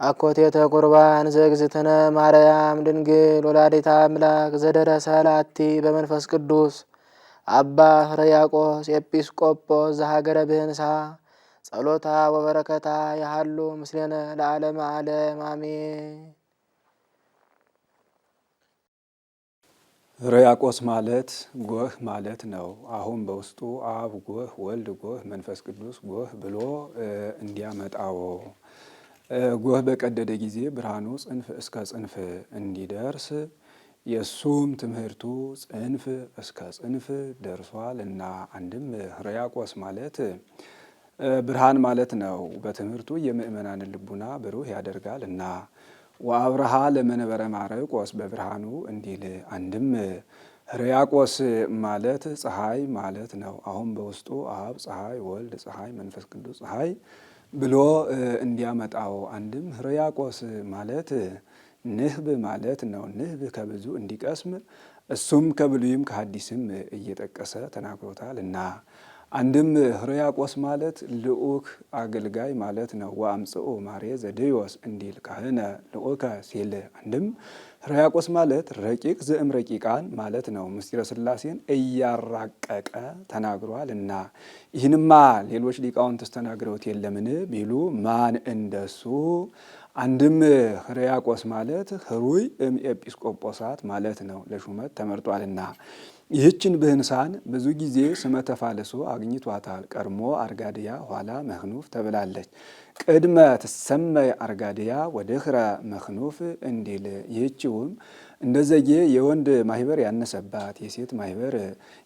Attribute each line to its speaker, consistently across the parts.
Speaker 1: አኮቴተ ቁርባን ዘእግዝእትነ ማርያም ድንግል ወላዲተ አምላክ ዘደረሰ ላቲ በመንፈስ ቅዱስ አባ ሕርያቆስ ኤጲስቆጶስ ዘሀገረ ብህንሳ ጸሎታ ወበረከታ ያሃሉ ምስሌነ ለዓለመ ዓለም አሜን።
Speaker 2: ሕርያቆስ ማለት ጎህ ማለት ነው። አሁን በውስጡ አብ ጎህ፣ ወልድ ጎህ፣ መንፈስ ቅዱስ ጎህ ብሎ እንዲያመጣው ጎህ በቀደደ ጊዜ ብርሃኑ ጽንፍ እስከ ጽንፍ እንዲደርስ የእሱም ትምህርቱ ጽንፍ እስከ ጽንፍ ደርሷል እና አንድም ሕርያቆስ ማለት ብርሃን ማለት ነው። በትምህርቱ የምእመናንን ልቡና ብሩህ ያደርጋል እና ወአብርሃ ለመንበረ ማርቆስ በብርሃኑ እንዲል አንድም ሕርያቆስ ማለት ፀሐይ ማለት ነው። አሁን በውስጡ አብ ፀሐይ፣ ወልድ ፀሐይ፣ መንፈስ ቅዱስ ፀሐይ ብሎ እንዲያመጣው አንድም ሕርያቆስ ማለት ንህብ ማለት ነው። ንህብ ከብዙ እንዲቀስም እሱም ከብሉይም ከሐዲስም እየጠቀሰ ተናግሮታል እና አንድም ሕርያቆስ ማለት ልኡክ አገልጋይ ማለት ነው። ወአምጽኡ ማርየ ዘድዮስ እንዲል ካህነ ልኡከ ሲል አንድም ሕርያቆስ ማለት ረቂቅ ዘእም ረቂቃን ማለት ነው። ምስጢረ ሥላሴን እያራቀቀ ተናግሯል እና ይህንማ ሌሎች ሊቃውንትስ ተናግረውት የለምን ቢሉ ማን እንደሱ? አንድም ሕርያቆስ ማለት ህሩይ እም ኤጲስቆጶሳት ማለት ነው። ለሹመት ተመርጧልና ይህችን ብህንሳን ብዙ ጊዜ ስመ ተፋልሶ አግኝቷታል። ቀድሞ አርጋድያ ኋላ መክኑፍ ተብላለች። ቅድመ ትሰመይ አርጋድያ ወድኅረ መክኑፍ እንዲል ይህችውም እንደዘጌ የወንድ ማህበር ያነሰባት የሴት ማህበር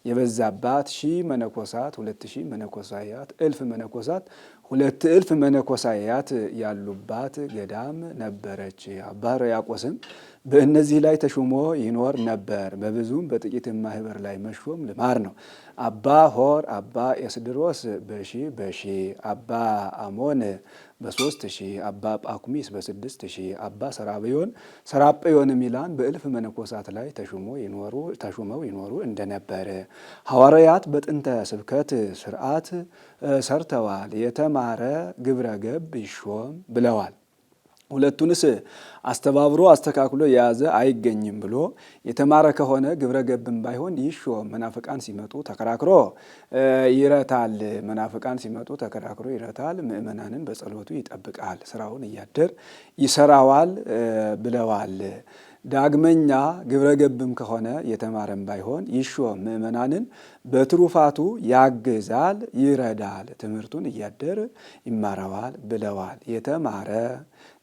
Speaker 2: የበዛባት 1000 መነኮሳት 2000 መነኮሳያት 1000 መነኮሳት 2000 መነኮሳያት ያሉባት ገዳም ነበረች። አባ ሕርያቆስም በእነዚህ ላይ ተሹሞ ይኖር ነበር። በብዙም በጥቂትም ማህበር ላይ መሾም ልማድ ነው። አባ ሆር አባ ኤስድሮስ በሺ አባ አሞን በ3000 አባ ጳኩሚስ በ6000 አባ ሰራጵዮን ሚላን በ1000 መነኮሳት ላይ ተሹመው ይኖሩ እንደነበረ ሐዋርያት በጥንተ ስብከት ስርዓት ሰርተዋል። የተማረ ግብረ ገብ ይሾም ብለዋል። ሁለቱንስ አስተባብሮ አስተካክሎ የያዘ አይገኝም ብሎ የተማረ ከሆነ ግብረ ገብም ባይሆን ይሾም። መናፍቃን ሲመጡ ተከራክሮ ይረታል። መናፍቃን ሲመጡ ተከራክሮ ይረታል። ምእመናንን በጸሎቱ ይጠብቃል። ስራውን እያደር ይሰራዋል ብለዋል። ዳግመኛ ግብረ ገብም ከሆነ የተማረም ባይሆን ይሾም። ምእመናንን በትሩፋቱ ያግዛል፣ ይረዳል። ትምህርቱን እያደር ይማረዋል ብለዋል። የተማረ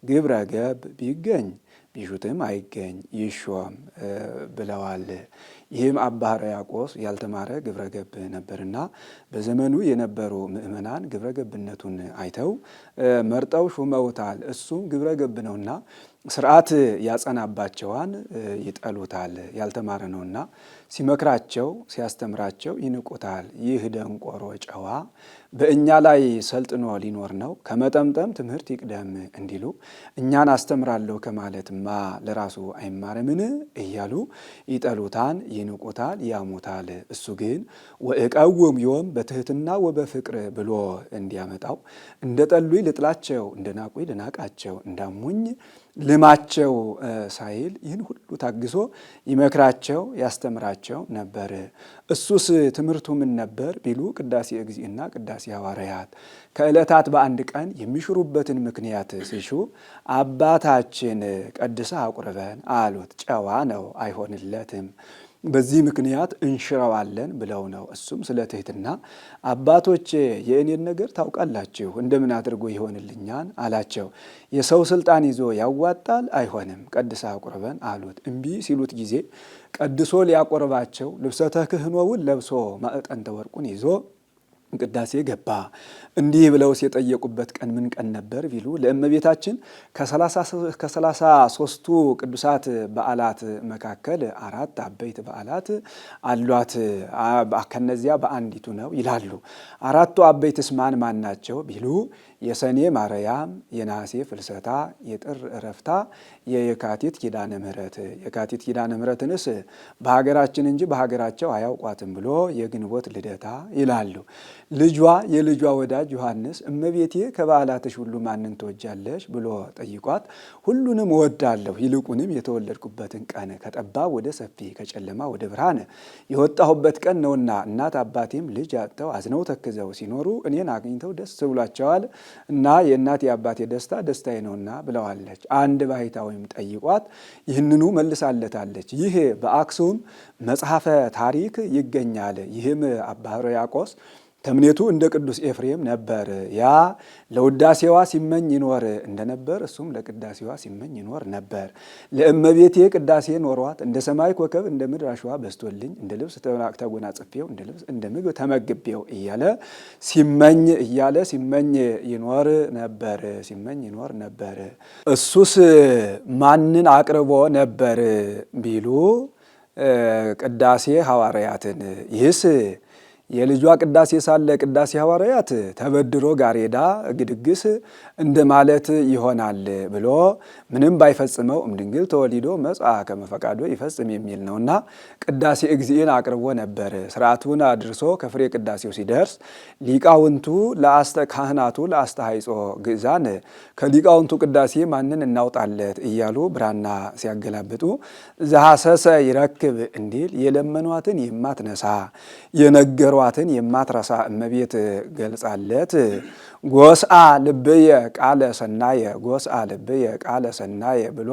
Speaker 2: ግብረ ገብ ቢገኝ ቢሹትም አይገኝ ይሾም ብለዋል። ይህም አባ ሕርያቆስ ያልተማረ ግብረ ገብ ነበርና በዘመኑ የነበሩ ምእመናን ግብረ ገብነቱን አይተው መርጠው ሹመውታል። እሱም ግብረ ገብ ነውና ስርዓት ያጸናባቸዋን ይጠሉታል። ያልተማረ ነውና ሲመክራቸው ሲያስተምራቸው ይንቁታል። ይህ ደንቆሮ ጨዋ በእኛ ላይ ሰልጥኖ ሊኖር ነው፣ ከመጠምጠም ትምህርት ይቅደም እንዲሉ እኛን አስተምራለሁ ከማለትማ ለራሱ አይማርምን እያሉ ይጠሉታን፣ ይንቁታል፣ ያሙታል። እሱ ግን ወእቀውም ዮም በትህትና ወበፍቅር ብሎ እንዲያመጣው እንደ ጠሉኝ ልጥላቸው፣ እንደ ናቁኝ ልናቃቸው፣ እንዳሙኝ ልማቸው ሳይል ይህን ሁሉ ታግሶ ይመክራቸው ያስተምራቸው ነበር። እሱስ ትምህርቱ ምን ነበር ቢሉ ቅዳሴ እግዚእና ቅዳሴ ሐዋርያት ከዕለታት በአንድ ቀን የሚሽሩበትን ምክንያት ሲሹ አባታችን ቀድሰህ አቁርበን አሉት። ጨዋ ነው፣ አይሆንለትም። በዚህ ምክንያት እንሽረዋለን ብለው ነው። እሱም ስለ ትህትና አባቶቼ የእኔን ነገር ታውቃላችሁ፣ እንደምን አድርጎ ይሆንልኛል አላቸው። የሰው ስልጣን ይዞ ያዋጣል? አይሆንም፣ ቀድሰህ አቁርበን አሉት። እምቢ ሲሉት ጊዜ ቀድሶ ሊያቆርባቸው ልብሰ ተክህኖውን ለብሶ ማዕጠንተ ወርቁን ይዞ ቅዳሴ ገባ። እንዲህ ብለውስ የጠየቁበት ቀን ምን ቀን ነበር ቢሉ ለእመቤታችን ከ33ቱ ቅዱሳት በዓላት መካከል 4 አበይት በዓላት አሏት። ከነዚያ በአንዲቱ ነው ይላሉ። 4ቱ አበይትስ ማን ናቸው ቢሉ የሰኔ ማርያም፣ የነሐሴ ፍልሰታ፣ የጥር እረፍታ፣ የየካቲት ኪዳነ ምሕረት። የካቲት ኪዳነ ምሕረትንስ በሀገራችን እንጂ በሀገራቸው አያውቋትም ብሎ የግንቦት ልደታ ይላሉ። ልጇ የልጇ ወዳጅ ዮሐንስ እመቤቴ ከበዓላትሽ ሁሉ ማንን ትወጃለሽ ብሎ ጠይቋት፣ ሁሉንም እወዳለሁ፣ ይልቁንም የተወለድኩበትን ቀን ከጠባብ ወደ ሰፊ ከጨለማ ወደ ብርሃን የወጣሁበት ቀን ነውና እናት አባቴም ልጅ አጥተው አዝነው ተክዘው ሲኖሩ እኔን አግኝተው ደስ ብሏቸዋል እና የእናት የአባቴ ደስታ ደስታዬ ነውና ብለዋለች። አንድ ባሕታዊም ጠይቋት ይህንኑ መልሳለታለች። ይህ በአክሱም መጽሐፈ ታሪክ ይገኛል። ይህም አባ ሕርያቆስ ተምኔቱ እንደ ቅዱስ ኤፍሬም ነበር። ያ ለውዳሴዋ ሲመኝ ይኖር እንደነበር እሱም ለቅዳሴዋ ሲመኝ ይኖር ነበር። ለእመቤቴ ቅዳሴ ኖሯት እንደ ሰማይ ኮከብ እንደ ምድር አሸዋ በስቶልኝ እንደ ልብስ ተጎናጽፌው እንደ ምግብ ተመግቤው እያለ ሲመኝ ይኖር ነበር። እሱስ ማንን አቅርቦ ነበር ቢሉ ቅዳሴ ሐዋርያትን። ይህስ የልጇ ቅዳሴ ሳለ ቅዳሴ ሐዋርያት ተበድሮ ጋሬዳ ግድግስ እንደ ማለት ይሆናል ብሎ ምንም ባይፈጽመው እምድንግል ተወሊዶ መጽአ ከመፈቃዶ ይፈጽም የሚል ነውና ቅዳሴ እግዚእን አቅርቦ ነበር። ስርዓቱን አድርሶ ከፍሬ ቅዳሴው ሲደርስ ሊቃውንቱ ካህናቱ ለአስተሃይጾ ግእዛን ከሊቃውንቱ ቅዳሴ ማንን እናውጣለት እያሉ ብራና ሲያገላብጡ ዘሐሰሰ ይረክብ እንዲል የለመኗትን የማትነሳ የነገሯትን የማትረሳ እመቤት ገልጻለት ጎስአ ልብየ ቃለ ሰናየ ብሎ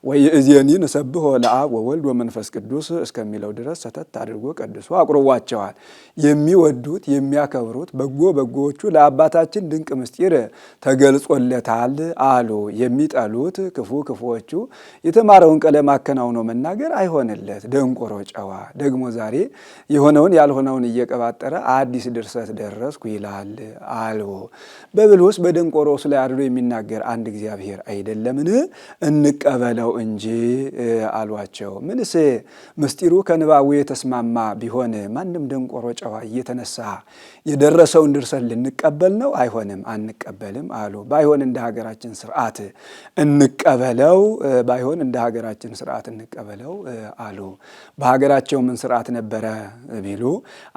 Speaker 2: ወይእዜኒ ንሰብሖ ለአብ ወወልድ ወመንፈስ ቅዱስ እስከሚለው ድረስ ሰተት አድርጎ ቀድሶ አቁርቧቸዋል። የሚወዱት የሚያከብሩት በጎዎቹ ለአባታችን ድንቅ ምስጢር ተገልጾለታል አሉ። የሚጠሉት ክፉዎቹ የተማረውን ቀለም አከናውኖ መናገር አይሆንለት ደንቆሮ ጨዋ ደግሞ ዛሬ የሆነውን ያልሆነውን እየቀባጠረ አዲስ ድርሰት ደረስኩ ይላል አሉ። በብልውስ በደንቆሮስ ላይ አድሮ የሚናገር አንድ እግዚአብሔር አይደለምን? እንቀበለው እንጂ አሏቸው። ምንስ ምስጢሩ ከንባቡ የተስማማ ቢሆን ማንም ደንቆሮ ጨዋ እየተነሳ የደረሰውን ድርሰት ልንቀበል ነው? አይሆንም፣ አንቀበልም አሉ። ባይሆን እንደ ሀገራችን ስርዓት እንቀበለው አሉ። በሀገራቸው ምን ስርዓት ነበረ ቢሉ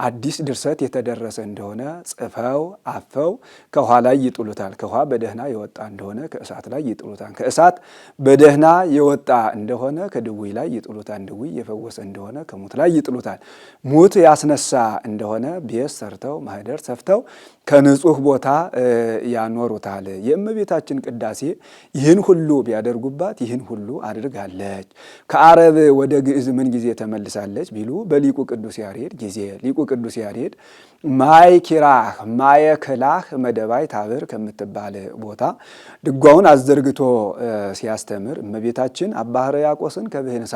Speaker 2: አዲስ ድርሰት የተደረሰ እንደሆነ ጽፈው አፈው ከውሃ ላይ ይጥሉታል። ከውሃ በደህና የወጣ እንደሆነ ከእሳት ላይ ይጥሉታል። ከእሳት በደህና የወጣ እንደሆነ ከድውይ ላይ ይጥሉታል። ድውይ የፈወሰ እንደሆነ ከሙት ላይ ይጥሉታል። ሙት ያስነሳ እንደሆነ ቤት ሰርተው ማህደር ሰፍተው ከንጹህ ቦታ ያኖሩታል። የእመቤታችን ቅዳሴ ይህን ሁሉ ቢያደርጉባት ይህን ሁሉ አድርጋለች። ከአረብ ወደ ግዕዝ ምን ጊዜ ተመልሳለች ቢሉ በሊቁ ቅዱስ ያሬድ ጊዜ። ሊቁ ቅዱስ ያሬድ ማይ ኪራህ ማየ ክላህ መደባይ ታብር ከምትባል ቦታ ድጓውን አዘርግቶ ሲያስተምር እመቤታችን አባ ሕርያቆስን ከብህንሳ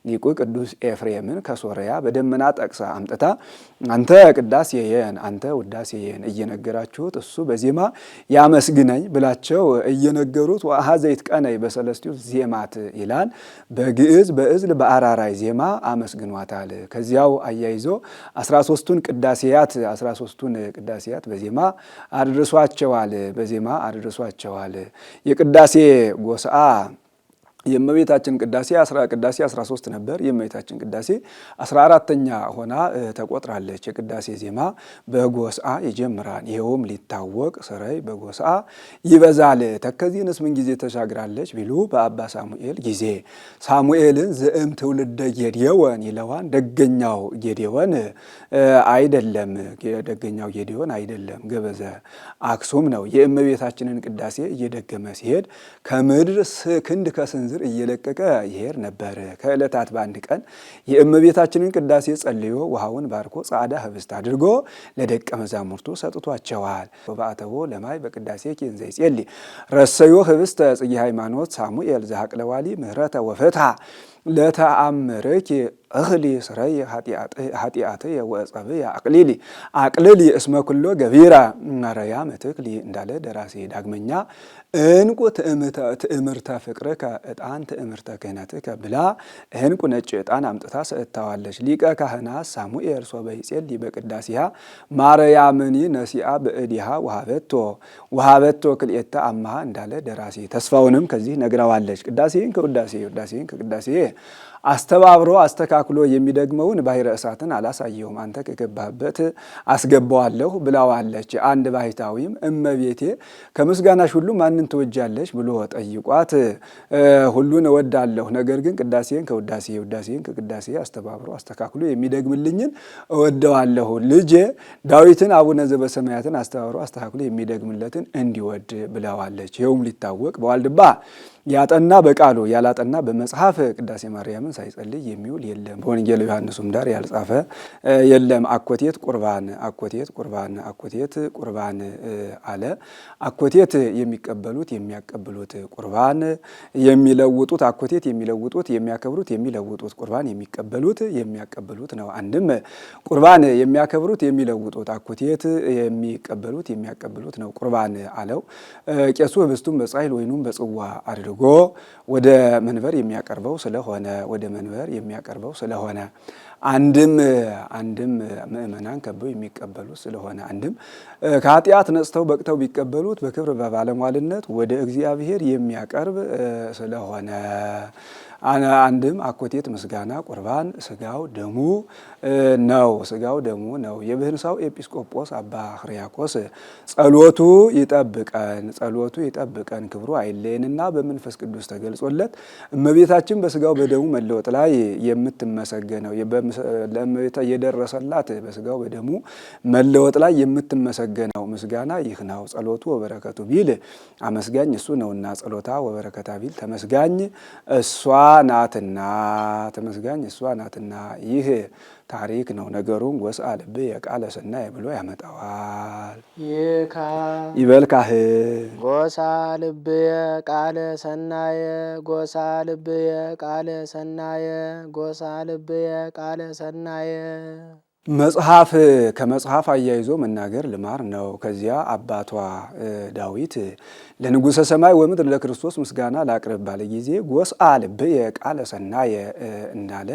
Speaker 2: ሊቁ ቅዱስ ኤፍሬምን ከሶርያ በደመና ጠቅሳ አምጥታ አንተ ቅዳሴየን አንተ ውዳሴየን እየነገራችሁት እሱ በዜማ ያመስግነኝ ብላቸው እየነገሩት ወአኀዘ ይትቀነይ በሰለስቱ ዜማት ይላል። በግዕዝ በእዝል በአራራይ ዜማ አመስግኗታል። ከዚያው አያይዞ 13ቱን ቅዳሴያት በዜማ አድርሷቸዋል። የቅዳሴ ጎስአ የእመቤታችን ቅዳሴ 13 ነበር። የእመቤታችን ቅዳሴ 14ተኛ ሆና ተቆጥራለች። የቅዳሴ ዜማ በጎስአ ይጀምራል። ይኸውም ሊታወቅ ስረይ በጎስአ ይበዛል። ተከዚህንስ ምን ጊዜ ተሻግራለች ቢሉ በአባ ሳሙኤል ጊዜ። ሳሙኤልን ዘእም ትውልደ ጌዴዎን ይለዋን። ደገኛው ጌዴዎን አይደለም፣ ገበዘ አክሱም ነው። የእመቤታችንን ቅዳሴ እየደገመ ሲሄድ ከምድር ክንድ ከስንዝር እየለቀቀ ይሄድ ነበር። ከዕለታት በአንድ ቀን የእመቤታችንን ቅዳሴ ጸልዮ ውሃውን ባርኮ ጻዕዳ ህብስት አድርጎ ለደቀ መዛሙርቱ ሰጥቷቸዋል። ወባአተቦ ለማይ በቅዳሴ ኪን ዘይጼሊ ረሰዮ ህብስተ ጽጌ ሃይማኖት ሳሙኤል ዘሐቅለዋሊ ምህረተ ወፍትሐ ለተአምርኪ እኽሊ ስረይ ኃጢአትየ ወጸብየ አቅልሊ እስመ ኩሎ ገቢራ ማርያም ትክሊ እንዳለ ደራሲ። ዳግመኛ እንቁ ትእምርተ ፍቅርከ ዕጣን ትእምርተ ክህነትከ ብላ እንቁ ነጭ ዕጣን አምጥታ ሰጥታዋለች። ሊቀ ካህናት ሳሙኤል ሶበ ይጼልይ በቅዳሴሃ ማርያምኒ ነሲአ በእዲሃ ወሃበቶ ክልኤተ አምሃ እንዳለ ደራሲ። ተስፋውንም ከዚህ ነግረዋለች። ቅዳሴን ከውዳሴ ውዳሴን ከቅዳሴ አስተባብሮ አስተካክሎ የሚደግመውን ባሕረ እሳትን አላሳየውም፣ አንተ ከገባህበት አስገባዋለሁ ብላዋለች። አንድ ባሕታዊም እመቤቴ ከምስጋናሽ ሁሉ ማንን ትወጃለሽ ብሎ ጠይቋት ሁሉን እወዳለሁ፣ ነገር ግን ቅዳሴን ከውዳሴ ውዳሴን ከቅዳሴ አስተባብሮ አስተካክሎ የሚደግምልኝን እወደዋለሁ። ልጄ ዳዊትን አቡነ ዘበሰማያትን አስተባብሮ አስተካክሎ የሚደግምለትን እንዲወድ ብለዋለች። ይኸውም ሊታወቅ በዋልድባ ያጠና በቃሉ ያላጠና በመጽሐፍ ቅዳሴ ማርያምን ሳይጸልይ የሚውል የለም። በወንጌል ዮሐንስም ዳር ያልጻፈ የለም። አኮቴት ቁርባን አኮቴት ቁርባን አኮቴት ቁርባን አለ። አኮቴት የሚቀበሉት የሚያቀብሉት፣ ቁርባን የሚለውጡት፣ አኮቴት የሚለውጡት የሚያከብሩት የሚለውጡት፣ ቁርባን የሚቀበሉት የሚያቀብሉት ነው። አንድም ቁርባን የሚያከብሩት የሚለውጡት፣ አኮቴት የሚቀበሉት የሚያቀብሉት ነው ቁርባን አለው። ቄሱ ህብስቱን በጻሕል ወይኑን በጽዋ አድርጎ ወደ መንበር የሚያቀርበው ስለሆነ አንድም ምእመናን ከበው የሚቀበሉት ስለሆነ አንድም ከኃጢአት ነጽተው በቅተው ቢቀበሉት በክብር በባለሟልነት ወደ እግዚአብሔር የሚያቀርብ ስለሆነ አንድም አኮቴት ምስጋና ቁርባን ስጋው ደሙ ነው። የብህንሳው ኤጲስቆጶስ አባ ሕርያቆስ ጸሎቱ ይጠብቀን ክብሩ አይለየንና በመንፈስ ቅዱስ ተገልጾለት እመቤታችን በስጋው በደሙ መለወጥ ላይ የምትመሰገነው የደረሰላት በስጋው በደሙ መለወጥ ላይ የምትመሰገነው ምስጋና ይህ ነው። ጸሎቱ ወበረከቱ ቢል አመስጋኝ እሱ ነውና፣ ጸሎታ ወበረከታ ቢል ተመስጋኝ እሷ ናትና ይህ ታሪክ ነው። ነገሩን ጎስአ ልብየ ቃለ ሰናየ ብሎ ያመጣዋል። ይበል ካህን
Speaker 1: ጎስአ ልብየ ቃለ ሰናየ ጎስአ ልብየ ቃለ ሰናየ ጎስአ ልብየ ቃለ ሰናየ።
Speaker 2: መጽሐፍ ከመጽሐፍ አያይዞ መናገር ልማር ነው። ከዚያ አባቷ ዳዊት ለንጉሠ ሰማይ ወምድር ለክርስቶስ ምስጋና ላቅርብ ባለ ጊዜ ጎስአ ልብየ ቃለ ሰናየ እንዳለ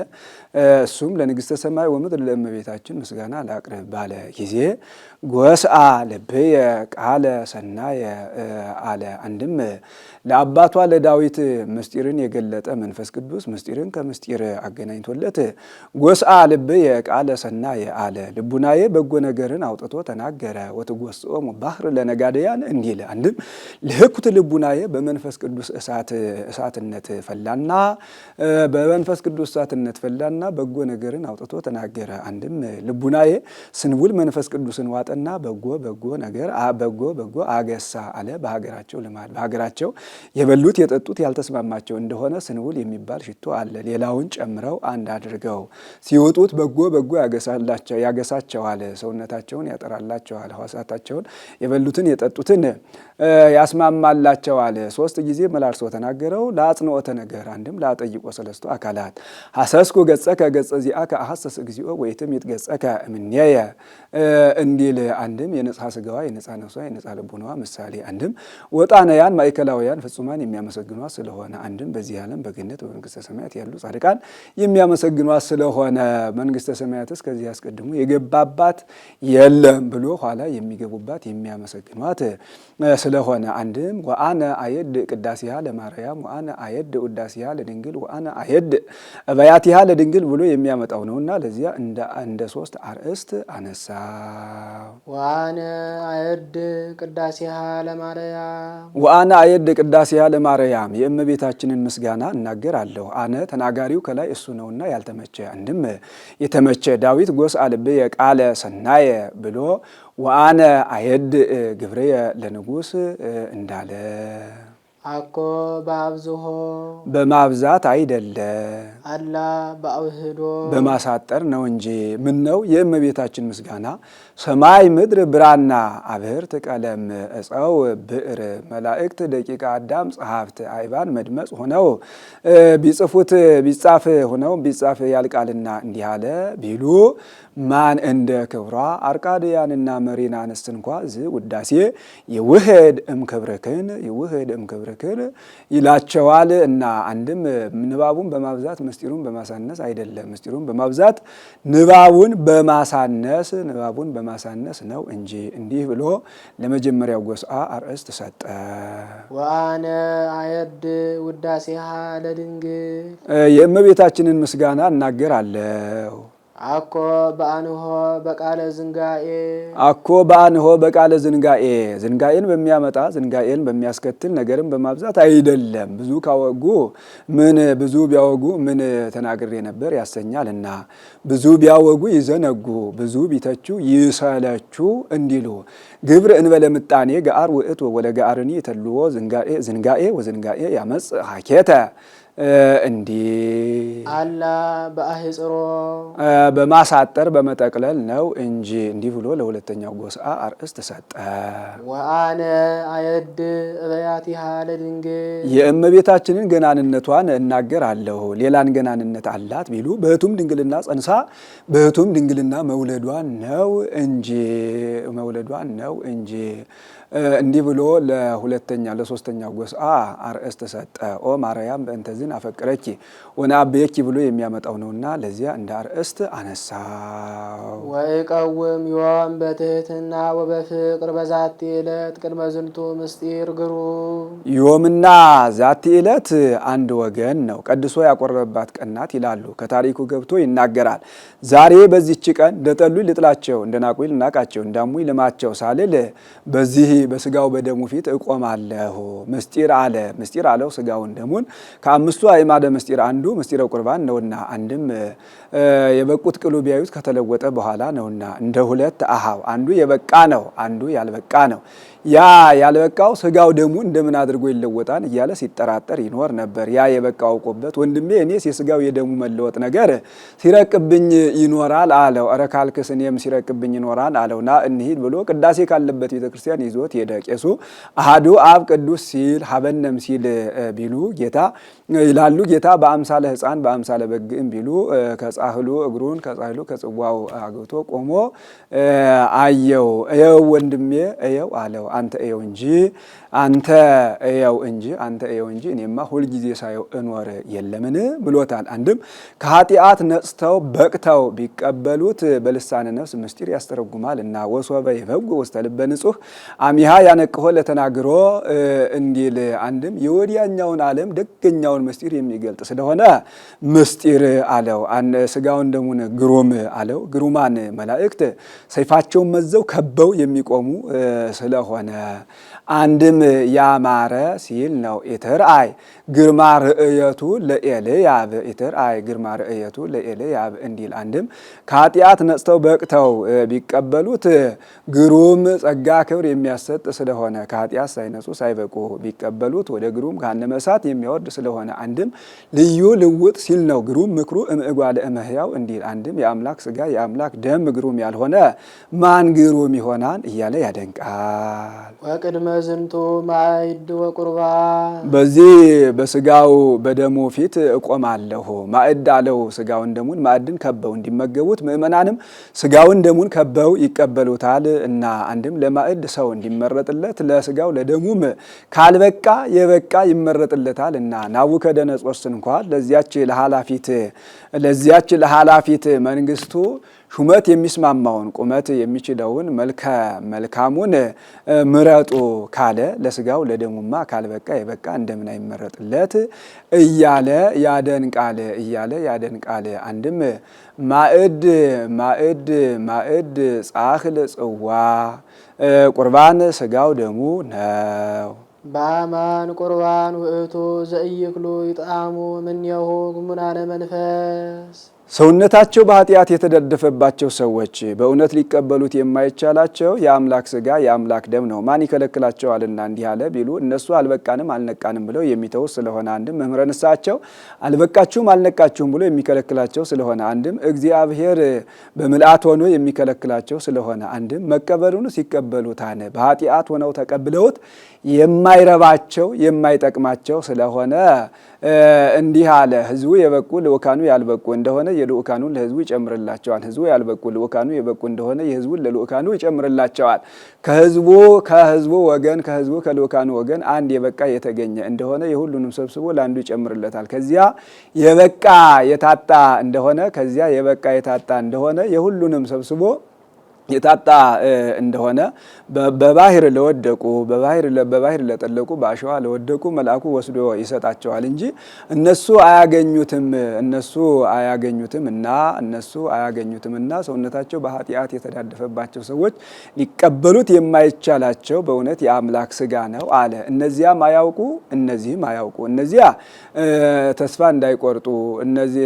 Speaker 2: እሱም ለንግሥተ ሰማይ ወምድር ለእመቤታችን ምስጋና ላቅርብ ባለ ጊዜ ጎስአ ልብየ ቃለ ሰናየ አለ። አንድም ለአባቷ ለዳዊት ምስጢርን የገለጠ መንፈስ ቅዱስ ምስጢርን ከምስጢር አገናኝቶለት ጎስአ ልብየ ቃለ ሰናየ አለ። ልቡናዬ በጎ ነገርን አውጥቶ ተናገረ። ወትጎስጾሙ ባሕር ለነጋደያን እንዲል አንድም ልህኩት ልቡናዬ በመንፈስ ቅዱስ እሳትነት ፈላና በጎ ነገርን አውጥቶ ተናገረ። አንድም ልቡናዬ ስንቡል መንፈስ ቅዱስን ዋጠና በጎ ነገር በጎ አገሳ አለ። በሀገራቸው ልማድ በሀገራቸው የበሉት የጠጡት ያልተስማማቸው እንደሆነ ስንቡል የሚባል ሽቶ አለ። ሌላውን ጨምረው አንድ አድርገው ሲወጡት በጎ ያገሳቸዋል። ሰውነታቸውን ያጠራላቸዋል። ሕዋሳታቸውን የበሉትን የጠጡትን ያስማማላቸዋል። 3 ጊዜ መላልሶ ተናገረው። ለአጽንኦተ ነገር አንድም ለአጠይቆ ሰለስቱ አካላት ሐሰስኩ ገጸከ ገጸ ዚአከ አሐሰስ እግዚኦ ወይትምይት ገጸከ እምኔየ እንዲል አንድም የነጽሐ ስጋዋ የነጽሐ ነፍሷ የነጽሐ ልቡናዋ ምሳሌ አንድም ወጣነያን ማእከላውያን ፍጹማን የሚያመሰግኗት ስለሆነ አንድም በዚህ ዓለም በገነት በመንግስተ ሰማያት ያሉ ጻድቃን የሚያመሰግኗት ስለሆነ መንግስተ ሰማያትስ ከዚህ አስቀድሞ የገባባት የለም ብሎ ኋላ የሚገቡባት የሚያመሰግኗት ስለሆነ አንድም ወአነ አየድ ቅዳሴሃ ለማርያም ወአነ አየድ ውዳሴሃ ለድንግል ወአነ አየድ እበያቲሃ ለድንግል ብሎ የሚያመጣው ነውና ለዚያ እንደ 3 አርእስት አነሳ።
Speaker 1: ወአነ አየድ ቅዳሴሃ ለማርያም
Speaker 2: ወአነ አየድ ቅዳሴሃ ለማርያም የእመቤታችንን ምስጋና እናገራለሁ። አነ ተናጋሪው ከላይ እሱ ነውና ያልተመቸ አንድም የተመቸ ዳዊት ጎስአ ልብየ ቃለ ሰናየ ብሎ ወአነ አየድ ግብርየ ለንጉሥ እንዳለ
Speaker 1: አኮ በአብዝሆ
Speaker 2: በማብዛት አይደለም
Speaker 1: አላ በአውህዶ
Speaker 2: በማሳጠር ነው እንጂ። ምን ነው የእመቤታችን ምስጋና ሰማይ ምድር ብራና አብህርት ቀለም እፀው ብዕር መላእክት ደቂቀ አዳም ጸሐፍት አይባን መድመጽ ሆነው ቢጽፉት ቢጻፍ ሆነው ቢጻፍ ያልቃልና እንዲህ አለ ቢሉ ማን እንደ ክብሯ አርቃድያንና መሪና አንስት እንኳ ዝ ውዳሴ ይውህድ እምክብርክን ይውህድ እምክብርክን ይላቸዋል። እና አንድም ንባቡን በማብዛት ምስጢሩን በማሳነስ አይደለም፣ ምስጢሩን በማብዛት ንባቡን በማሳነስ ነው እንጂ። እንዲህ ብሎ ለመጀመሪያው ጎስአ አርእስት ሰጠ።
Speaker 1: ወአነ አየድ ውዳሴሃ ለድንግል
Speaker 2: የእመቤታችንን ምስጋና እናገራለሁ።
Speaker 1: አኮ በአንሆ በቃለ ዝንጋኤ
Speaker 2: አኮ በአንሆ በቃለ ዝንጋኤ ዝንጋኤን በሚያመጣ ዝንጋኤን በሚያስከትል ነገርን በማብዛት አይደለም። ብዙ ካወጉ ምን ብዙ ቢያወጉ ምን ተናግሬ ነበር ያሰኛልና፣ ብዙ ቢያወጉ ይዘነጉ፣ ብዙ ቢተቹ ይሰለቹ እንዲሉ ግብር እንበለ ምጣኔ ገአር ውእቱ ወለገአርኒ ተልዎ ዝንጋኤ ወዝንጋኤ ያመጽ ሀኬተ እንዲህ
Speaker 1: አላ በአህጽሮ
Speaker 2: በማሳጠር በመጠቅለል ነው እንጂ። እንዲህ ብሎ ለሁለተኛው ጎስአ አርእስት ሰጠ።
Speaker 1: ወአነ አየድ እበያቲሃ ለድንግል
Speaker 2: የእመቤታችንን ገናንነቷን እናገራለሁ። ሌላን ገናንነት አላት ቢሉ በሕቱም ድንግልና ጸንሳ በሕቱም ድንግልና መውለዷን ነው እንጂ። እንዲህ ብሎ ለሶስተኛው ጎስአ አርእስት ሰጠ። ኦ ማርያም በእንተዝን አፈቅረኪ ወነአብየኪ ብሎ የሚያመጣው ነውና ለዚያ እንደ አርእስት አነሳው።
Speaker 1: ወይቀውም ዮም በትህትና ወበፍቅር በዛቲ ዕለት ቅድመ ዝንቱ ምስጢር ግሩም።
Speaker 2: ዮምና ዛቲ ዕለት አንድ ወገን ነው፣ ቀድሶ ያቆረበባት ቀን ናት ይላሉ። ከታሪኩ ገብቶ ይናገራል። ዛሬ በዚህች ቀን እንደጠሉኝ ልጥላቸው፣ እንደናቁኝ ልናቃቸው፣ እንዳሙኝ ልማቸው ሳልል በዚህ በስጋው በደሙ ፊት እቆማለሁ። ምስጢር አለው ስጋውን ደሙን ከአምስቱ አዕማደ ምስጢር አንዱ ምስጢረ ቁርባን ነውና፣ አንድም የበቁት ቅሉ ቢያዩት ከተለወጠ በኋላ ነውና፣ እንደ ሁለት አሃው አንዱ የበቃ ነው፣ አንዱ ያልበቃ ነው። ያ ያልበቃው ስጋው ደሙ እንደምን አድርጎ ይለወጣል እያለ ሲጠራጠር ይኖር ነበር። ያ የበቃው አውቆበት ወንድሜ እኔስ የስጋው የደሙ መለወጥ ነገር ሲረቅብኝ ይኖራል አለው። ኧረ ካልክስ እኔም ሲረቅብኝ ይኖራል አለውና እንሂድ ብሎ ቅዳሴ ካለበት ቤተክርስቲያን ይዞት ሄደ። ቄሱ አሐዱ አብ ቅዱስ ሲል ሀበነም ሲል ቢሉ ጌታ ይላሉ። ጌታ በአምሳለ ሕፃን በአምሳለ በግም ቢሉ ከጻህሉ እግሩን ከጻህሉ ከጽዋው አግብቶ ቆሞ አየው። እየው ወንድሜ እየው አለው። አንተ እየው እንጂ እኔማ ሁልጊዜ ሳየው እኖር የለምን ብሎታል። አንድም ከኃጢአት ነጽተው በቅተው ቢቀበሉት በልሳነ ነፍስ ምስጢር ያስተረጉማል እና ወሶበ ይፈጉ ውስተ ልበ ንጹሕ አሚሃ ያነቅሆ ለተናግሮ እንዲል አንድም የወዲያኛውን ዓለም ደገኛውን ምስጢር የሚገልጥ ስለሆነ ምስጢር አለው። ስጋውን ደሙን ግሩም አለው። ግሩማን መላእክት ሰይፋቸውን መዘው ከበው የሚቆሙ ስለሆነ አንድም ያማረ ሲል ነው። ኢትርአይ ግርማ ርእየቱ ለኤልያብ ኢትርአይ ግርማ ርእየቱ ለኤልያብ እንዲል አንድም ከኃጢአት ነጽተው በቅተው ቢቀበሉት ግሩም ጸጋ ክብር የሚያሰጥ ስለሆነ ከኃጢአት ሳይነጹ ሳይበቁ ቢቀበሉት ወደ ግሩም ገሃነመ እሳት የሚያወርድ ስለሆነ አንድም ልዩ ልውጥ ሲል ነው። ግሩም ምክሩ እምእጓለ እመሕያው እንዲል አንድም የአምላክ ስጋ የአምላክ ደም ግሩም ያልሆነ ማን ግሩም ይሆናል እያለ ያደንቃል።
Speaker 1: ወቅድመ ዝንቱ ማዕድ ወቁርባን
Speaker 2: በዚህ በስጋው በደሙ ፊት እቆማለሁ። ማዕድ አለው ስጋውን ደሙን ማዕድን ከበው እንዲመገቡት ምእመናንም ስጋውን ደሙን ከበው ይቀበሉታል እና አንድም ለማዕድ ሰው እንዲመረጥለት ለስጋው ለደሙም ካልበቃ የበቃ ይመረጥለታል እና ናቡከደነጾር እንኳን ለዚያች ለኃላፊት መንግስቱ ሹመት የሚስማማውን ቁመት የሚችለውን መልካሙን ምረጡ ካለ ለስጋው ለደሙማ ካልበቃ የበቃ እንደምን አይመረጥለት እያለ ያደንቃል። አንድም ማዕድ ጻሕል ጽዋ ቁርባን ስጋው ደሙ ነው።
Speaker 1: በአማን ቁርባን ውእቱ ዘኢይክሉ ይጣዕሙ እምኔሁ ግሙናነ መንፈስ
Speaker 2: ሰውነታቸው በኃጢአት የተደደፈባቸው ሰዎች በእውነት ሊቀበሉት የማይቻላቸው የአምላክ ሥጋ የአምላክ ደም ነው። ማን ይከለክላቸዋልና እንዲህ አለ ቢሉ እነሱ አልበቃንም አልነቃንም ብለው የሚተው ስለሆነ አንድም መምህረ ንስሐቸው አልበቃችሁም አልነቃችሁም ብሎ የሚከለክላቸው ስለሆነ አንድም እግዚአብሔር በምልአት ሆኖ የሚከለክላቸው ስለሆነ አንድም መቀበሉን ሲቀበሉታን በኃጢአት ሆነው ተቀብለውት የማይረባቸው የማይጠቅማቸው ስለሆነ እንዲህ አለ። ሕዝቡ የበቁ ልኡካኑ ያልበቁ እንደሆነ የልኡካኑን ለሕዝቡ ይጨምርላቸዋል። ሕዝቡ ያልበቁ ልኡካኑ የበቁ እንደሆነ የሕዝቡን ለልኡካኑ ይጨምርላቸዋል። ከሕዝቡ ወገን ከሕዝቡ ከልኡካኑ ወገን አንድ የበቃ የተገኘ እንደሆነ የሁሉንም ሰብስቦ ለአንዱ ይጨምርለታል። ከዚያ የበቃ የታጣ እንደሆነ ከዚያ የበቃ የታጣ እንደሆነ የሁሉንም ሰብስቦ የታጣ እንደሆነ በባህር ለወደቁ በባህር ለጠለቁ በአሸዋ ለወደቁ መልአኩ ወስዶ ይሰጣቸዋል እንጂ እነሱ አያገኙትምና ሰውነታቸው በኃጢአት የተዳደፈባቸው ሰዎች ሊቀበሉት የማይቻላቸው በእውነት የአምላክ ሥጋ ነው አለ። እነዚያም አያውቁ እነዚህም አያውቁ። እነዚያ ተስፋ እንዳይቆርጡ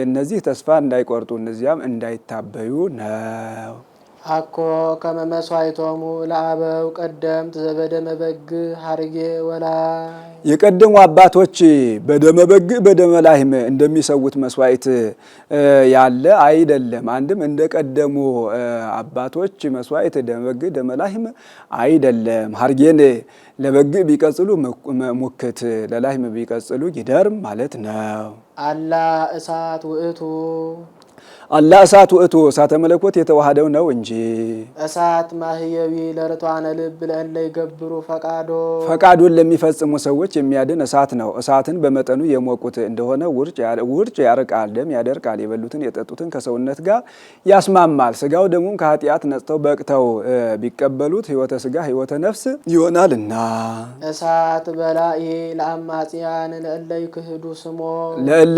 Speaker 2: እነዚህ ተስፋ እንዳይቆርጡ እነዚያም እንዳይታበዩ ነው።
Speaker 1: አኮ ከመ መሥዋዕቶሙ ለአበው ቀደምት ዘበደመ በግ ሀርጌ ወላይ
Speaker 2: የቀደሙ አባቶች በደመ በግ በደመ ላህም እንደሚሰውት መስዋዕት ያለ አይደለም። አንድም እንደ ቀደሙ አባቶች መስዋዕት ደመ በግ ደመ ላህም አይደለም። ሀርጌን ለበግ ቢቀጽሉ ሙክት ለላህም ቢቀጽሉ ጊደር ማለት ነው።
Speaker 1: አላ እሳት ውእቱ
Speaker 2: አላ እሳት ውእቱ እሳተ መለኮት የተዋሃደው ነው እንጂ
Speaker 1: እሳት ማህየዊ ለርቷነ ልብ ለእለ ይገብሩ
Speaker 2: ፈቃዱን ለሚፈጽሙ ሰዎች የሚያድን እሳት ነው። እሳትን በመጠኑ የሞቁት እንደሆነ ውርጭ ያርቃል፣ ደም ያደርቃል፣ የበሉትን የጠጡትን ከሰውነት ጋር ያስማማል። ስጋው ደሙም ከኃጢአት ነጽተው በቅተው ቢቀበሉት ሕይወተ ስጋ ሕይወተ ነፍስ ይሆናልና።
Speaker 1: እሳት በላኢ ለአማጽያን ለእለ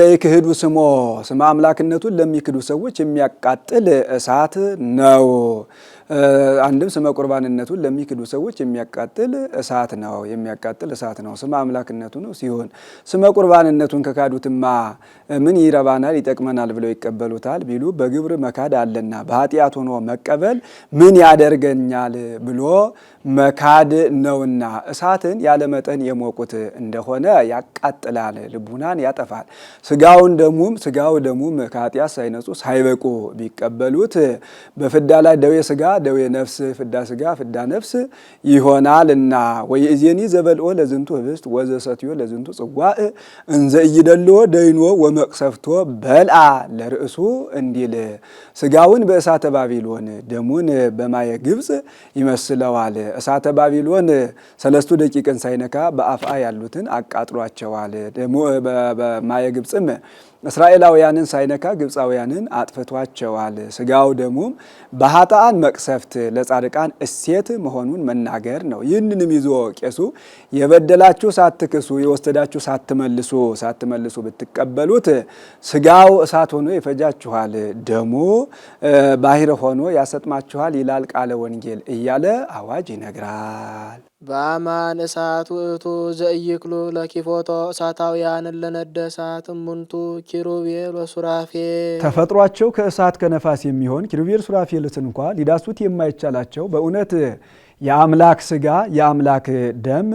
Speaker 2: ይክህዱ ስሞ ስመ አምላክነቱን ለሚክዱ ሰዎች የሚያቃጥል እሳት ነው። አንድም ስመ ቁርባንነቱን ለሚክዱ ሰዎች የሚያቃጥል እሳት ነው። ስመ አምላክነቱ ነው ሲሆን ስመ ቁርባንነቱን ከካዱትማ ምን ይረባናል ይጠቅመናል ብለው ይቀበሉታል ቢሉ በግብር መካድ አለና በኃጢአት ሆኖ መቀበል ምን ያደርገኛል ብሎ መካድ ነውና። እሳትን ያለመጠን የሞቁት እንደሆነ ያቃጥላል፣ ልቡናን ያጠፋል። ስጋው ደሙም ከኃጢአት ሳይነጹ ሳይበቁ ቢቀበሉት በፍዳ ላይ ደዌ ስጋ ደዌ ነፍስ ፍዳ ስጋ ፍዳ ነፍስ ይሆናልና። ወይእዜኒ ዘበልኦ ለዝንቱ ህብስት ወዘሰትዮ ለዝንቱ ጽዋዕ እንዘ ኢይደልዎ ደይኖ ወመቅሰፍቶ በልአ ለርእሱ እንዲል ስጋውን በእሳተ ባቢሎን ደሙን በማየ ግብፅ ይመስለዋል። እሳተ ባቢሎን 3 ደቂቅን ሳይነካ በአፍአ ያሉትን አቃጥሏቸዋል። ደግሞ በማየ ግብፅም እስራኤላውያንን ሳይነካ ግብፃውያንን አጥፍቷቸዋል። ስጋው ደሙም በኃጥአን መቅሰፍት ለጻድቃን እሴት መሆኑን መናገር ነው። ይህንንም ይዞ ቄሱ የበደላችሁ ሳትክሱ የወሰዳችሁ ሳትመልሱ ብትቀበሉት ስጋው እሳት ሆኖ ይፈጃችኋል፣ ደሙ ባህር ሆኖ ያሰጥማችኋል ይላል ቃለ ወንጌል እያለ አዋጅ ይነግራል።
Speaker 1: በአማን እሳት ውእቱ ዘኢይክሉ ለኪፎቶ እሳታውያን ለነደ እሳት እሙንቱ ኪሩቤል ወሱራፌል
Speaker 2: ተፈጥሯቸው ከእሳት ከነፋስ የሚሆን ኪሩቤል ሱራፌልስ እንኳ ሊዳሱት የማይቻላቸው በእውነት የአምላክ ስጋ የአምላክ ደም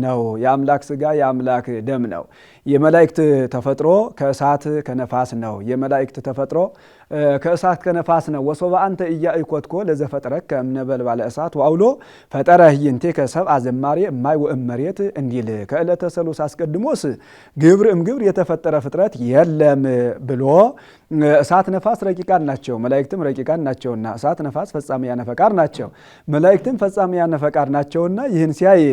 Speaker 2: ነው። የአምላክ ስጋ የአምላክ ደም ነው። የመላእክት ተፈጥሮ ከእሳት ከነፋስ ነው። የመላእክት ተፈጥሮ ከእሳት ከነፋስ ነው። ወሶባ አንተ ኢያኢኮትኮ ለዘፈጠረከ እምነበልባለ እሳት ወአውሎ ፈጠረ ህይንቴ ከሰብ አዘማሪ እማይ ወእመሬት እንዲል ከዕለተ ሰሉስ አስቀድሞስ ግብር እምግብር የተፈጠረ ፍጥረት የለም ብሎ እሳት ነፋስ ረቂቃን ናቸው፣ መላእክትም ረቂቃን ናቸውና እሳት ነፋስ ፈጻሚያነ ፈቃድ ናቸው፣ መላእክትም ፈጻሚያነ ፈቃድ ናቸውና ይህን ሲያይ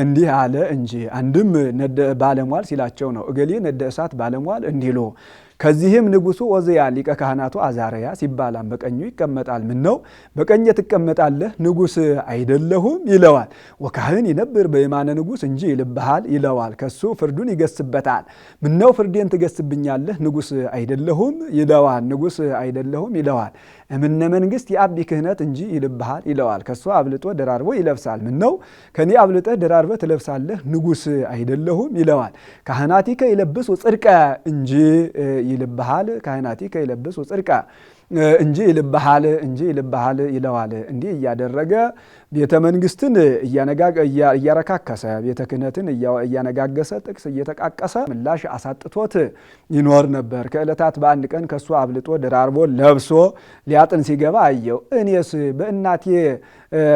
Speaker 2: እንዲህ አለ እንጂ አንድም ነደ ባለሟል ሲላቸው ነው። እገሌ ነደ እሳት ባለሟል እንዲሉ ከዚህም ንጉሱ ዖዝያ ሊቀ ካህናቱ አዛርያስ ይባላል። በቀኙ ይቀመጣል። ምን ነው በቀኝ ትቀመጣለህ ንጉስ አይደለሁም ይለዋል። ወካህን ይነብር በየማነ ንጉስ እንጂ ይልብሃል ይለዋል። ከሱ ፍርዱን ይገስበታል። ምን ነው ፍርዴን ትገስብኛለህ ንጉስ አይደለሁም ይለዋል። ንጉሥ አይደለሁም ይለዋል። እምነ መንግሥት የአቢ ክህነት እንጂ ይልብሃል ይለዋል። ከእሱ አብልጦ ደራርቦ ይለብሳል። ምን ነው ከኔ አብልጠህ ደራርበህ ትለብሳለህ? ንጉሥ አይደለሁም ይለዋል። ካህናቲከ ይለብሱ ጽድቀ እንጂ ይልብሃል፣ ካህናቲከ ይለብሱ ጽድቀ እንጂ ይልብሃል ይለዋል። እንዲህ እያደረገ ቤተ መንግሥትን እያረካከሰ ቤተ ክህነትን እያነጋገሰ ጥቅስ እየተቃቀሰ ምላሽ አሳጥቶት ይኖር ነበር። ከዕለታት በአንድ ቀን ከእሱ አብልጦ ደራርቦ ለብሶ ሊያጥን ሲገባ አየው። እኔስ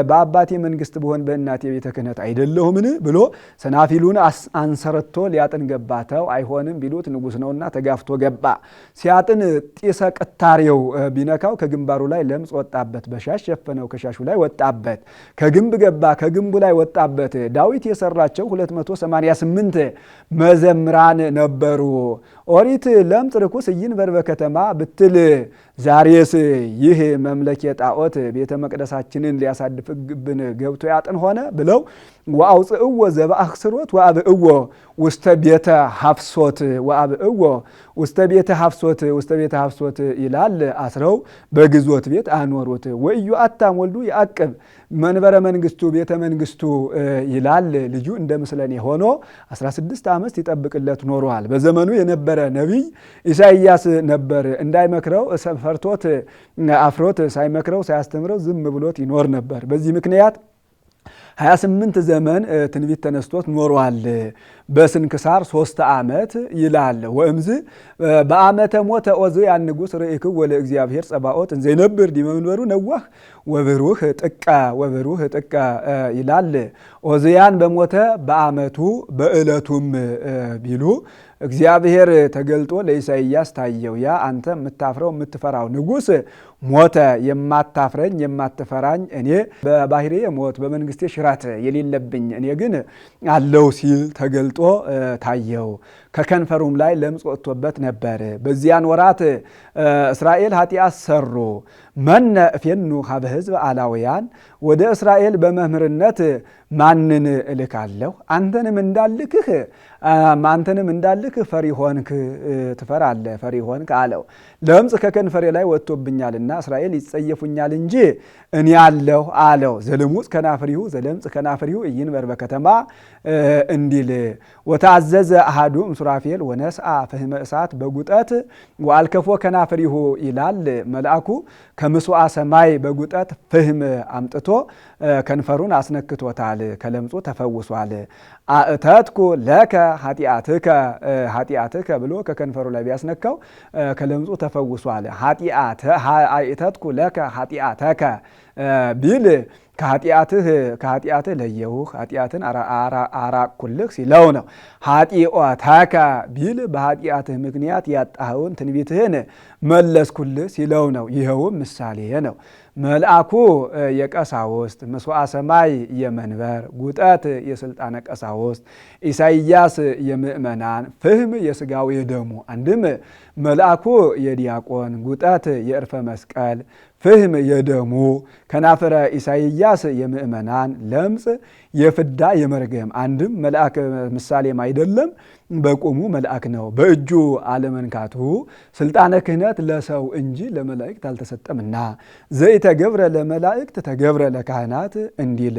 Speaker 2: በአባቴ መንግሥት ብሆን በእናቴ ቤተ ክህነት አይደለሁምን ብሎ ሰናፊሉን አንሰረቶ ሊያጥን ገባ። ተው አይሆንም ቢሉት ንጉሥ ነውና ተጋፍቶ ገባ። ሲያጥን ጢሰ ቅታሬው ቢነካው ከግንባሩ ላይ ለምጽ ወጣበት። በሻሽ ሸፈነው፣ ከሻሹ ላይ ወጣበት። ከግንብ ገባ፣ ከግንቡ ላይ ወጣበት። ዳዊት የሰራቸው 288 መዘምራን ነበሩ። ኦሪት ለምጽ ርኩስ ይንበር በከተማ ብትል ዛሬስ ይህ መምለኬ ጣዖት ቤተ መቅደሳችንን ሊያሳድፍብን ገብቶ ያጥን ሆነ ብለው ወአውፅእዎ ዘበአክስሮት ወአብእዎ ውስተ ቤተ ሀፍሶት ወአብእዎ ውስተ ቤተ ሀፍሶት ይላል። አስረው በግዞት ቤት አኖሩት። ወኢዮአታም ወልዱ ያዕቅብ መንበረ መንግስቱ ቤተ መንግስቱ ይላል። ልጁ እንደ ምስለኔ ሆኖ 16 ዓመት ይጠብቅለት ኖሯል። በዘመኑ የነበረ ነቢይ ኢሳይያስ ነበር። እንዳይመክረው ፈርቶት አፍሮት ሳይመክረው ሳያስተምረው ዝም ብሎት ይኖር ነበር። በዚህ ምክንያት 28 ዘመን ትንቢት ተነስቶት ኖሯል። በስንክሳር 3 ዓመት ይላል። ወእምዝ በአመተ ሞተ ዖዝያን ንጉሥ ርኢክዎ ለእግዚአብሔር ጸባኦት እንዘይነብር ዲበ መንበሩ ነዋህ ወብሩህ ጥቀ ይላል። ዖዝያን በሞተ በአመቱ በዕለቱም ቢሉ እግዚአብሔር ተገልጦ ለኢሳይያስ ታየው። ያ አንተ የምታፍረው የምትፈራው ንጉሥ ሞተ። የማታፍረኝ የማትፈራኝ እኔ በባህሬ ሞት በመንግስቴ ሽራት የሌለብኝ እኔ ግን አለው ሲል ተገልጦ ታየው። ከከንፈሩም ላይ ለምጽ ወጥቶበት ነበር። በዚያን ወራት እስራኤል ኃጢአት ሰሩ። መነ እፌኑ ሀበ ሕዝብ አላውያን ወደ እስራኤል በመምህርነት ማንን እልካለሁ? አንተንም እንዳልክህ ፈሪ ሆንክ፣ ትፈራለህ፣ ፈሪ ሆንክ አለው። ለምጽ ከከንፈሬ ላይ ወጥቶብኛልና እስራኤል ይጸየፉኛል እንጂ እኔ አለሁ አለው። ዘልሙጽ ከናፍሪሁ ዘለምጽ ከናፍሪሁ ኢይንበር በከተማ እንዲል ወታዘዘ አሐዱ እምሱራፌል ወነስአ ፍህመ እሳት በጉጠት ወአልከፎ ከናፍሪሁ ይላል። መልአኩ ከምስዋ ሰማይ በጉጠት ፍህም አምጥቶ ከንፈሩን አስነክቶታል። ከለምጹ ተፈውሷል። አእተትኩ ለከ ኃጢአትከ ብሎ ከከንፈሩ ላይ ቢያስነካው ከለምጹ ተፈውሷል። አእተትኩ ለከ ኃጢአተከ ቢል ከኃጢአትህ ለየውህ ኃጢአትን አራቅኩልህ ሲለው ነው። ኃጢአተከ ቢል በኃጢአትህ ምክንያት ያጣኸውን ትንቢትህን መለስኩልህ ሲለው ነው። ይኸውም ምሳሌ ነው። መልአኩ የቀሳውስት ምስዋ ሰማይ የመንበር ጉጠት የስልጣነ ቀሳውስት ኢሳይያስ የምእመናን ፍህም የስጋው የደሙ አንድም መልአኩ የዲያቆን ጉጠት የእርፈ መስቀል ፍህም የደሙ ከናፍረ ኢሳይያስ የምእመናን ለምጽ የፍዳ የመርገም አንድም መልአክ ምሳሌም አይደለም፣ በቁሙ መልአክ ነው። በእጁ አለመንካቱ ስልጣነ ክህነት ለሰው እንጂ ለመላእክት አልተሰጠምና ዘኢተገብረ ለመላእክት ተገብረ ለካህናት እንዲል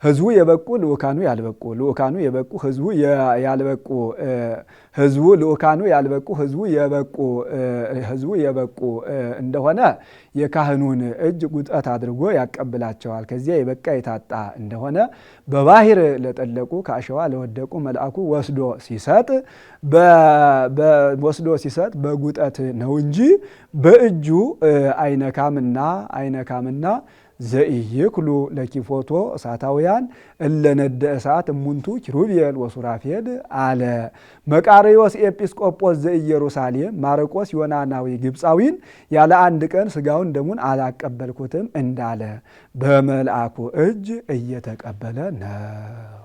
Speaker 2: ህዝቡ የበቁ ልኡካኑ ያልበቁ፣ ልኡካኑ የበቁ ህዝቡ ያልበቁ፣ ህዝቡ ልኡካኑ ያልበቁ ህዝቡ የበቁ እንደሆነ የካህኑን እጅ ጉጠት አድርጎ ያቀብላቸዋል። ከዚያ የበቃ የታጣ እንደሆነ በባህር ለጠለቁ ከአሸዋ ለወደቁ መልአኩ ወስዶ ሲሰጥ በጉጠት ነው እንጂ በእጁ አይነካምና ዘኢይክሉ ለኪፎቶ እሳታውያን እለነደ እሳት እሙንቱ ኪሩቤል ወሱራፌል አለ። መቃርዮስ ኤጲስቆጶስ ዘኢየሩሳሌም ማርቆስ ዮናናዊ ግብፃዊን ያለ አንድ ቀን ስጋውን ደሙን አላቀበልኩትም እንዳለ በመልአኩ እጅ እየተቀበለ ነው።